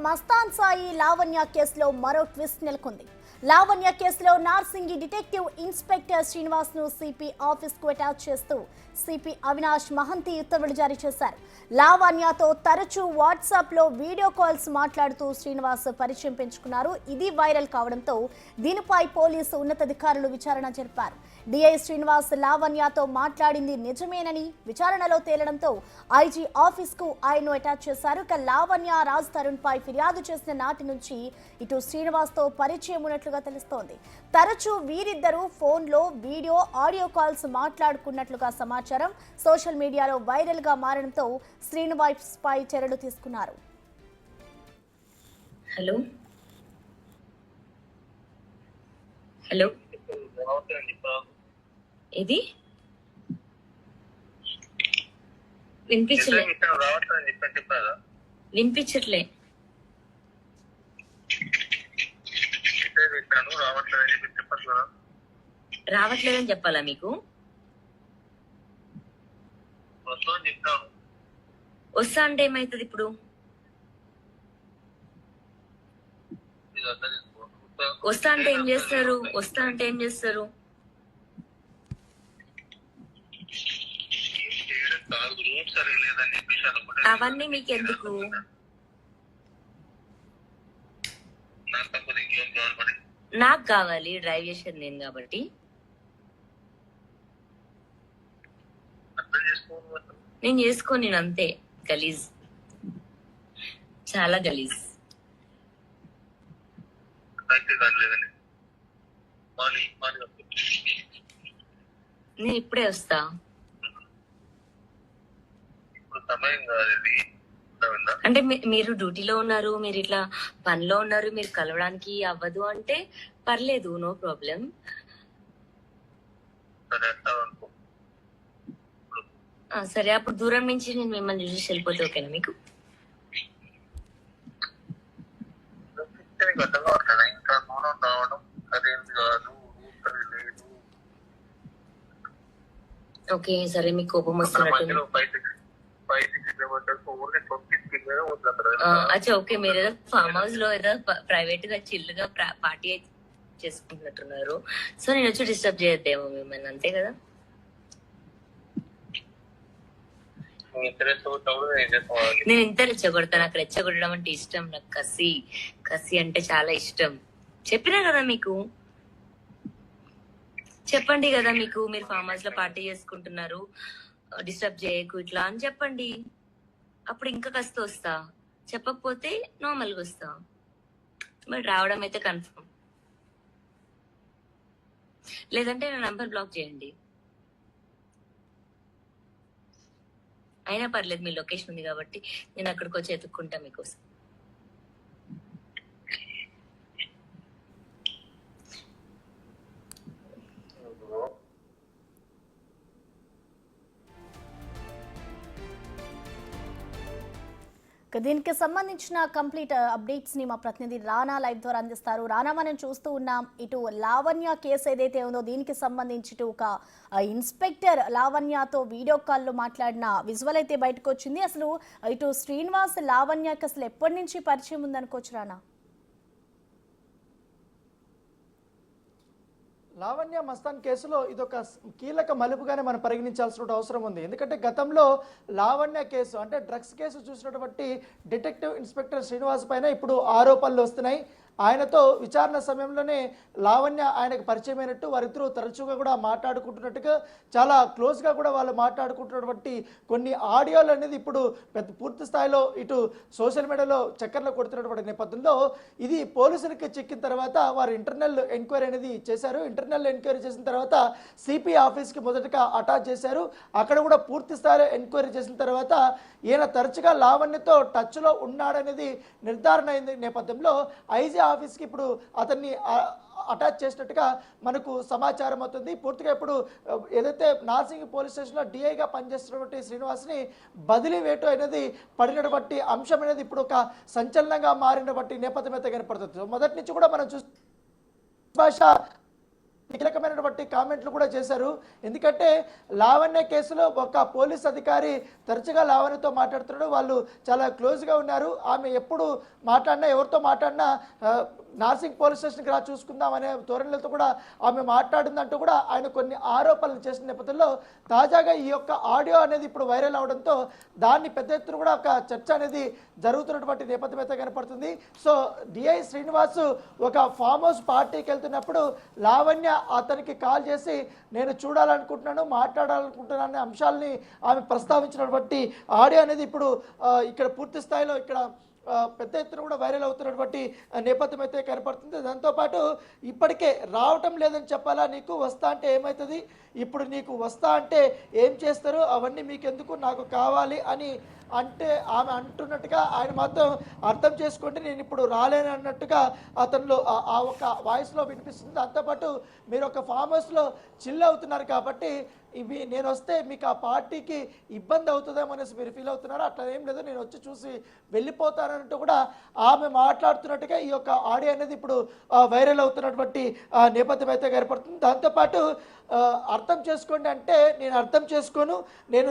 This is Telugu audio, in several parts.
మస్తాన్ సాయి లావణ్య కేసులో మరో ట్విస్ట్ నెలకొంది. లావణ్య కేసులో నార్సింగి డిటెక్టివ్ ఇన్స్పెక్టర్ శ్రీనివాస్ ను సిపి ఆఫీస్ కు అటాచ్ చేస్తూ సిపి అవినాష్ మహంతి ఉత్తర్వులు జారీ చేశారు. లావణ్యతో తరచూ వాట్సాప్ లో వీడియో కాల్స్ మాట్లాడుతూ శ్రీనివాస్ పరిచయం పెంచుకున్నారు. ఇది వైరల్ కావడంతో దీనిపై పోలీసు ఉన్నతాధికారులు విచారణ జరిపారు. డిఐ శ్రీనివాస్ లావణ్యతో మాట్లాడింది నిజమేనని విచారణలో తేలడంతో ఐజీ ఆఫీస్ కు ఆయన్ను అటాచ్ చేశారు. ఇక లావణ్య రాజ్ తరుణ్ పై ఫిర్యాదు చేసిన నాటి నుంచి ఇటు శ్రీనివాస్ తో పరిచయం ఉన్నట్లుగా తెలుస్తోంది. తరచూ వీరిద్దరూ ఫోన్లో వీడియో ఆడియో కాల్స్ మాట్లాడుకున్నట్లుగా సమాచారం సోషల్ మీడియాలో వైరల్ గా మారడంతో శ్రీనివాస్ పై చర్యలు తీసుకున్నారు. హలో హలో ఇది వినిపించలే వినిపించట్లే రావట్లేదని చెప్పాలా మీకు? వస్తా అంటే ఏమైతుంది ఇప్పుడు? వస్తా అంటే ఏం చేస్తారు? వస్తా అంటే ఏం చేస్తారు? అవన్నీ మీకు ఎందుకు? నాకు కావాలి, డ్రైవ్ చేసేది నేను కాబట్టి. నేను చేసుకోను, నేను అంతే గలీజ్, చాలా గలీజ్. నేను ఇప్పుడే వస్తా. అంటే మీరు డ్యూటీలో ఉన్నారు, మీరు ఇట్లా పనిలో ఉన్నారు, మీరు కలవడానికి అవ్వదు అంటే పర్లేదు, నో ప్రాబ్లం. సరే, అప్పుడు దూరం నుంచి నేను మిమ్మల్ని చూసి వెళ్ళిపోతే ఓకేనా మీకు? ఓకే సరే, మీకు కోపం వస్తున్నట్టు. అచ్చా ఓకే, మీరు ఏదో ఫామ్ హౌస్ లో ఏదో ప్రైవేట్ గా చిల్ గా పార్టీ చేసుకుంటున్నట్టున్నారు. సో నేను వచ్చి డిస్టర్బ్ చేయొద్దేమో మిమ్మల్ని, అంతే కదా? నేను ఎంత రెచ్చగొడతాను, నాకు రెచ్చగొట్టడం అంటే ఇష్టం. నాకు కసి కసి అంటే చాలా ఇష్టం. చెప్పినా కదా మీకు, చెప్పండి కదా మీకు, మీరు ఫామ్ హౌస్ లో పార్టీ చేసుకుంటున్నారు, డిస్టర్బ్ చేయకు ఇట్లా అని చెప్పండి. అప్పుడు ఇంకా కస్త వస్తా, చెప్పకపోతే నార్మల్గా వస్తా. మరి రావడం అయితే కన్ఫర్మ్, లేదంటే నా నంబర్ బ్లాక్ చేయండి. అయినా పర్లేదు, మీ లొకేషన్ ఉంది కాబట్టి నేను అక్కడికి వచ్చి ఎత్తుక్కుంటా మీకోసం. దీనికి సంబంధించిన కంప్లీట్ అప్డేట్స్ ని మా ప్రతినిధి రానా లైవ్ ద్వారా అందిస్తారు. రానా, మనం చూస్తూ ఉన్నాం, ఇటు లావణ్య కేసు ఏదైతే ఉందో దీనికి సంబంధించి ఒక ఇన్స్పెక్టర్ లావణ్యతో వీడియో కాల్లో మాట్లాడిన విజువల్ అయితే బయటకు వచ్చింది. అసలు ఇటు శ్రీనివాస్ లావణ్యకి అసలు ఎప్పటి నుంచి పరిచయం ఉందనుకోవచ్చు రానా? లావణ్య మస్తాన్ కేసులో ఇదొక కీలక మలుపుగానే మనం పరిగణించాల్సిన అవసరం ఉంది. ఎందుకంటే గతంలో లావణ్య కేసు అంటే డ్రగ్స్ కేసు చూసినటువంటి డిటెక్టివ్ ఇన్స్పెక్టర్ శ్రీనివాస్ పైన ఇప్పుడు ఆరోపణలు వస్తున్నాయి. ఆయనతో విచారణ సమయంలోనే లావణ్య ఆయనకు పరిచయమైనట్టు, వారిద్దరూ తరచుగా కూడా మాట్లాడుకుంటున్నట్టుగా, చాలా క్లోజ్గా కూడా వాళ్ళు మాట్లాడుకుంటున్నటువంటి కొన్ని ఆడియోలు అనేది ఇప్పుడు పూర్తి స్థాయిలో ఇటు సోషల్ మీడియాలో చక్కర్లు కొడుతున్నటువంటి నేపథ్యంలో ఇది పోలీసులకి చిక్కిన తర్వాత వారు ఇంటర్నల్ ఎంక్వైరీ అనేది చేశారు. ఇంటర్నల్ ఎంక్వైరీ చేసిన తర్వాత సిపి ఆఫీస్కి మొదటగా అటాచ్ చేశారు. అక్కడ కూడా పూర్తి స్థాయిలో ఎంక్వైరీ చేసిన తర్వాత ఈయన తరచుగా లావణ్యతో టచ్లో ఉన్నాడనేది నిర్ధారణ అయిన నేపథ్యంలో ఐజీ ఆఫీస్కి ఇప్పుడు అతన్ని అటాచ్ చేసినట్టుగా మనకు సమాచారం అవుతుంది. పూర్తిగా ఇప్పుడు ఏదైతే నార్సింగి పోలీస్ స్టేషన్లో డిఐగా పనిచేస్తున్నటువంటి శ్రీనివాస్ని బదిలీ వేటు అనేది పడినటువంటి అంశం అనేది ఇప్పుడు ఒక సంచలనంగా మారినటువంటి నేపథ్యం అయితే కనపడుతుంది. మొదటి నుంచి కూడా మనం భాష కీలకమైనటువంటి కామెంట్లు కూడా చేశారు. ఎందుకంటే లావణ్య కేసులో ఒక పోలీస్ అధికారి తరచుగా లావణ్యతో మాట్లాడుతున్నాడు, వాళ్ళు చాలా క్లోజ్గా ఉన్నారు. ఆమె ఎప్పుడు మాట్లాడినా, ఎవరితో మాట్లాడినా నార్సింగ్ పోలీస్ స్టేషన్కి రా చూసుకుందాం అనే ధోరణులతో కూడా ఆమె మాట్లాడిందంటూ కూడా ఆయన కొన్ని ఆరోపణలు చేసిన నేపథ్యంలో తాజాగా ఈ యొక్క ఆడియో అనేది ఇప్పుడు వైరల్ అవడంతో దాన్ని పెద్ద ఎత్తున కూడా ఒక చర్చ అనేది జరుగుతున్నటువంటి నేపథ్యం అయితే కనపడుతుంది. సో డిఐ శ్రీనివాస్ ఒక ఫామ్ హౌస్ పార్టీకి వెళ్తున్నప్పుడు లావణ్య అతనికి కాల్ చేసి నేను చూడాలనుకుంటున్నాను, మాట్లాడాలనుకుంటున్నాను అనే అంశాలని ఆమె ప్రస్తావించినటువంటి ఆడియో అనేది ఇప్పుడు ఇక్కడ పూర్తి స్థాయిలో ఇక్కడ పెద్ద ఎత్తున కూడా వైరల్ అవుతున్నటువంటి నేపథ్యం అయితే కనపడుతుంది. దాంతోపాటు ఇప్పటికే రావటం లేదని చెప్పాలా, నీకు వస్తా అంటే ఏమవుతుంది, ఇప్పుడు నీకు వస్తా అంటే ఏం చేస్తారు, అవన్నీ మీకెందుకు, నాకు కావాలి అని అంటే ఆమె అంటున్నట్టుగా ఆయన మాత్రం అర్థం చేసుకోండి, నేను ఇప్పుడు రాలేను అన్నట్టుగా అతనిలో ఆ ఒక వాయిస్లో వినిపిస్తుంది. దాంతోపాటు మీరు ఒక ఫామ్ హౌస్లో చిల్ అవుతున్నారు కాబట్టి ఇవి నేను వస్తే మీకు ఆ పార్టీకి ఇబ్బంది అవుతుందేమో అనేసి మీరు ఫీల్ అవుతున్నారు, అట్లా ఏం లేదు, నేను వచ్చి చూసి వెళ్ళిపోతానంటూ కూడా ఆమె మాట్లాడుతున్నట్టుగా ఈ యొక్క ఆడియో అనేది ఇప్పుడు వైరల్ అవుతున్నటువంటి నేపథ్యం అయితే ఏర్పడుతుంది. దాంతోపాటు అర్థం చేసుకోండి అంటే నేను అర్థం చేసుకోను, నేను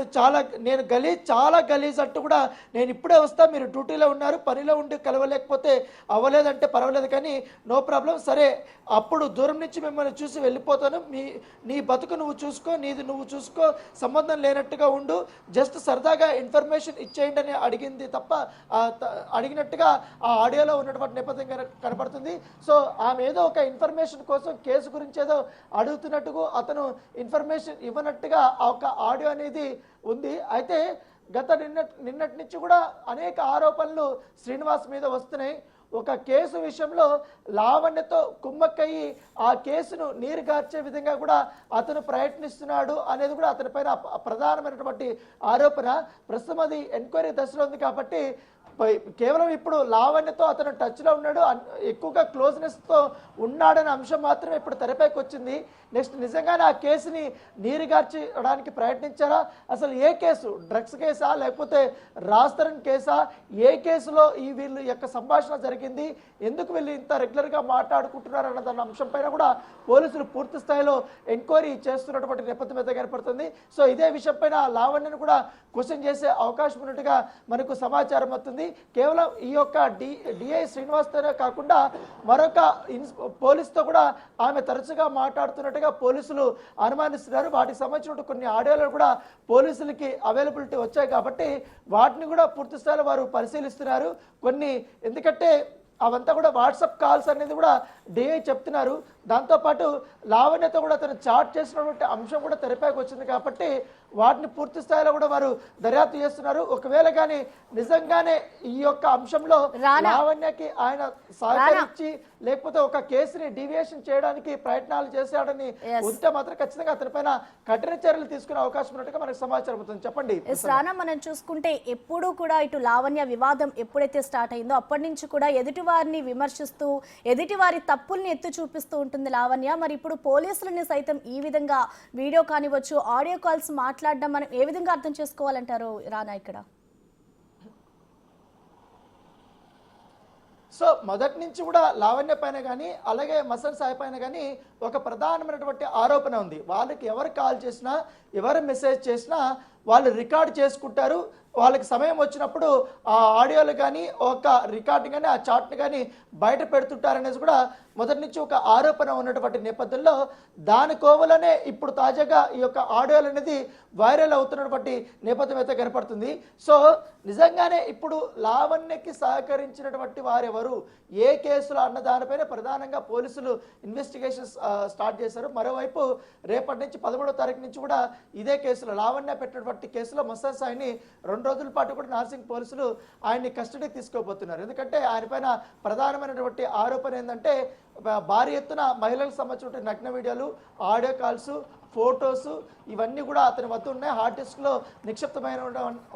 చాలా గలీజ్ అంటూ కూడా నేను ఇప్పుడే వస్తా, మీరు డ్యూటీలో ఉన్నారు, పనిలో ఉండి కలవలేకపోతే అవ్వలేదంటే పర్వాలేదు కానీ నో ప్రాబ్లం, సరే అప్పుడు దూరం నుంచి మిమ్మల్ని చూసి వెళ్ళిపోతాను, నీ బతుకు నువ్వు చూసుకో, నీది నువ్వు చూసుకో, సంబంధం లేనట్టుగా ఉండు, జస్ట్ సరదాగా ఇన్ఫర్మేషన్ ఇచ్చేయండి అని అడిగింది తప్ప అడిగినట్టుగా ఆ ఆడియోలో ఉన్నటువంటి నేపథ్యం కనపడుతుంది. సో ఆమె ఏదో ఒక ఇన్ఫర్మేషన్ కోసం కేసు గురించి ఏదో అడుగుతున్నట్టుగా అతను ఇన్ఫర్మేషన్ ఇవ్వనట్టుగా ఒక ఆడియో అనేది ఉంది. అయితే గత నిన్నటి నుంచి కూడా అనేక ఆరోపణలు శ్రీనివాస్ మీద వస్తున్నాయి. ఒక కేసు విషయంలో లావణ్యతో కుమ్మక్కయ్యి ఆ కేసును నీరుగార్చే విధంగా కూడా అతను ప్రయత్నిస్తున్నాడు అనేది కూడా అతని పైన ప్రధానమైనటువంటి ఆరోపణ. ప్రస్తుతం అది ఎంక్వైరీ దశలో ఉంది కాబట్టి కేవలం ఇప్పుడు లావణ్యతో అతను టచ్లో ఉన్నాడు, ఎక్కువగా క్లోజ్నెస్తో ఉన్నాడనే అంశం మాత్రమే ఇప్పుడు తెరపైకి వచ్చింది. నెక్స్ట్ నిజంగానే ఆ కేసుని నీరుగార్చడానికి ప్రయత్నించారా, అసలు ఏ కేసు, డ్రగ్స్ కేసా లేకపోతే రాస్తరన్ కేసా, ఏ కేసులో వీళ్ళు యొక్క సంభాషణ జరిగింది, ఎందుకు వీళ్ళు ఇంత రెగ్యులర్గా మాట్లాడుకుంటున్నారు అన్న దాని అంశం పైన కూడా పోలీసులు పూర్తి స్థాయిలో ఎంక్వైరీ చేస్తున్నటువంటి నేపథ్యం అయితే ఏర్పడుతుంది. సో ఇదే విషయం పైన లావణ్యను కూడా క్వశ్చన్ చేసే అవకాశం ఉన్నట్టుగా మనకు సమాచారం వస్తుంది. కేవలం ఈ యొక్క డిఐ శ్రీనివాస్తోనే కాకుండా మరొక పోలీసుతో కూడా ఆమె తరచుగా మాట్లాడుతున్నట్టుగా పోలీసులు అనుమానిస్తున్నారు. వాటికి సంబంధించిన కొన్ని ఆడియోలు కూడా పోలీసులకి అవైలబిలిటీ వచ్చాయి కాబట్టి వాటిని కూడా పూర్తి స్థాయిలో వారు పరిశీలిస్తున్నారు. కొన్ని ఎందుకంటే అవంతా కూడా వాట్సాప్ కాల్స్ అనేది కూడా డిఐ చెప్తున్నారు. దాంతోపాటు లావణ్యతో కూడా తను చాట్ చేసినటువంటి అంశం కూడా తెరపైకి వచ్చింది కాబట్టి వాటిని పూర్తి స్థాయిలో కూడా వారు దర్యాప్తు చేస్తున్నారు. ఒకవేళ కానీ నిజంగానే ఈ యొక్క అంశంలో లావణ్యకి ఆయన సహకరించి లేకపోతే ఒక కేసుని డీవియేషన్ చేయడానికి ప్రయత్నాలు చేశాడని ఉంటే మాత్రం ఖచ్చితంగా అతనిపైన కఠిన చర్యలు తీసుకునే అవకాశం ఉన్నట్టుగా మనకు సమాచారం అవుతుంది. చెప్పండి రానా, మనం చూసుకుంటే ఎప్పుడూ కూడా ఇటు లావణ్య వివాదం ఎప్పుడైతే స్టార్ట్ అయిందో అప్పటి నుంచి కూడా ఎదుటి వారిని విమర్శిస్తూ ఎదుటి వారి తప్పుల్ని ఎత్తు చూపిస్తూ ఉంటుంది లావణ్య. మరి ఇప్పుడు పోలీసులని సైతం ఈ విధంగా వీడియో కానివచ్చు, ఆడియో కాల్స్ మాట్లాడడం మనం ఏ విధంగా అర్థం చేసుకోవాలంటారు రానా ఇక్కడ? సో మొదటి నుంచి కూడా లావణ్య పైన కానీ అలాగే మసన్ సాయి పైన కానీ ఒక ప్రధానమైనటువంటి ఆరోపణ ఉంది. వాళ్ళకి ఎవరు కాల్ చేసినా ఎవరు మెసేజ్ చేసినా వాళ్ళు రికార్డ్ చేసుకుంటారు. వాళ్ళకి సమయం వచ్చినప్పుడు ఆ ఆడియోలు కానీ ఒక రికార్డింగ్ కానీ ఆ చాట్ని కానీ బయట పెడుతుంటారనేది కూడా మొదటి నుంచి ఒక ఆరోపణ ఉన్నటువంటి నేపథ్యంలో దాని కోవలనే ఇప్పుడు తాజాగా ఈ యొక్క ఆడియోలు అనేది వైరల్ అవుతున్నటువంటి నేపథ్యం అయితే కనపడుతుంది. సో నిజంగానే ఇప్పుడు లావణ్యకి సహకరించినటువంటి వారెవరు, ఏ కేసులు అన్న దానిపైన ప్రధానంగా పోలీసులు ఇన్వెస్టిగేషన్స్ స్టార్ట్ చేశారు. మరోవైపు రేపటి నుంచి 13వ తారీఖు నుంచి కూడా ఇదే కేసులో లావణ్య పెట్టినటువంటి కేసులో మస్తాన్ సాయిని 2 రోజుల పాటు కూడా నార్సింగ్ పోలీసులు ఆయన్ని కస్టడీకి తీసుకోబోతున్నారు. ఎందుకంటే ఆయన పైన ప్రధానమైనటువంటి ఆరోపణ ఏంటంటే భారీ ఎత్తున మహిళలకు సంబంధించిన నగ్న వీడియోలు, ఆడియో కాల్స్, ఫొటోస్ ఇవన్నీ కూడా అతని వద్ద ఉన్నాయి, హార్డ్ డిస్క్లో నిక్షిప్తమైన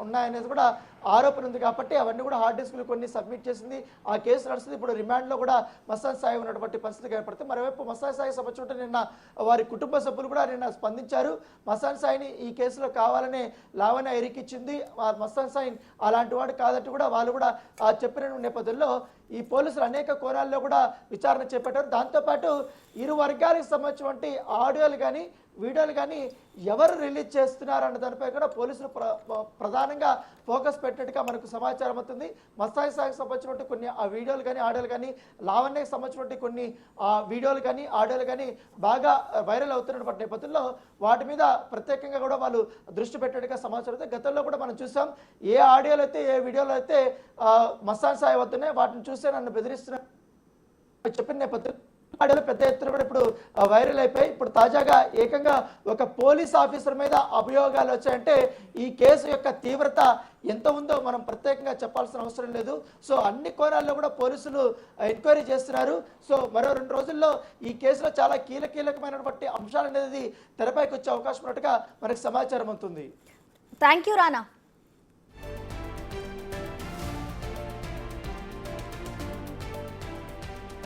ఉన్నాయనేది కూడా ఆరోపణ ఉంది. కాబట్టి అవన్నీ కూడా హార్డ్ డిస్క్లు కొన్ని సబ్మిట్ చేసింది. ఆ కేసు నడుస్తుంది. ఇప్పుడు రిమాండ్లో కూడా మస్తాన్ సాయి ఉన్నటువంటి పరిస్థితి ఏర్పడుతుంది. మరోవైపు మస్తాన్ సాయి సంబంధించిన నిన్న వారి కుటుంబ సభ్యులు కూడా నిన్న స్పందించారు. మస్తాన్ సాయిని ఈ కేసులో కావాలనే లావణ్య ఇరికిచ్చింది, మస్తాన్ సాయి అలాంటి వాడు కాదంటూ కూడా వాళ్ళు కూడా చెప్పిన నేపథ్యంలో ఈ పోలీసులు అనేక కోణాల్లో కూడా విచారణ చేపట్టారు. దాంతోపాటు ఇరు వర్గాలకు సంబంధించినటువంటి ఆడియోలు కానీ వీడియోలు కానీ ఎవరు రిలీజ్ చేస్తున్నారు అన్న దానిపై కూడా పోలీసులు ప్రధానంగా ఫోకస్ పెట్టినట్టుగా మనకు సమాచారం అవుతుంది. మస్తాయి సాగుకు సంబంధించినటువంటి కొన్ని ఆ వీడియోలు కానీ ఆడియోలు కానీ, లావణ్యకు సంబంధించినటువంటి కొన్ని వీడియోలు కానీ ఆడియోలు కానీ బాగా వైరల్ అవుతున్నటువంటి నేపథ్యంలో వాటి మీద ప్రత్యేకంగా కూడా వాళ్ళు దృష్టి పెట్టినట్టుగా సమాచారం అవుతుంది. గతంలో కూడా మనం చూసాం, ఏ ఆడియోలు అయితే ఏ వీడియోలు అయితే మస్తాన్ సాయి వస్తున్నాయి వాటిని చూస్తే నన్ను బెదిరిస్తున్నారు చెప్పిన నేపథ్యం ఆడియోలు పెద్ద ఎత్తున కూడా ఇప్పుడు వైరల్ అయిపోయి ఇప్పుడు తాజాగా ఏకంగా ఒక పోలీస్ ఆఫీసర్ మీద అభియోగాలు వచ్చాయంటే ఈ కేసు యొక్క తీవ్రత ఎంత ఉందో మనం ప్రత్యేకంగా చెప్పాల్సిన అవసరం లేదు. సో అన్ని కోణాల్లో కూడా పోలీసులు ఎంక్వైరీ చేస్తున్నారు. సో మరో 2 రోజుల్లో ఈ కేసులో చాలా కీలకమైనటువంటి అంశాలు అనేది తెరపైకి వచ్చే అవకాశం ఉన్నట్టుగా మనకు సమాచారం అవుతుంది. Thank you Rana.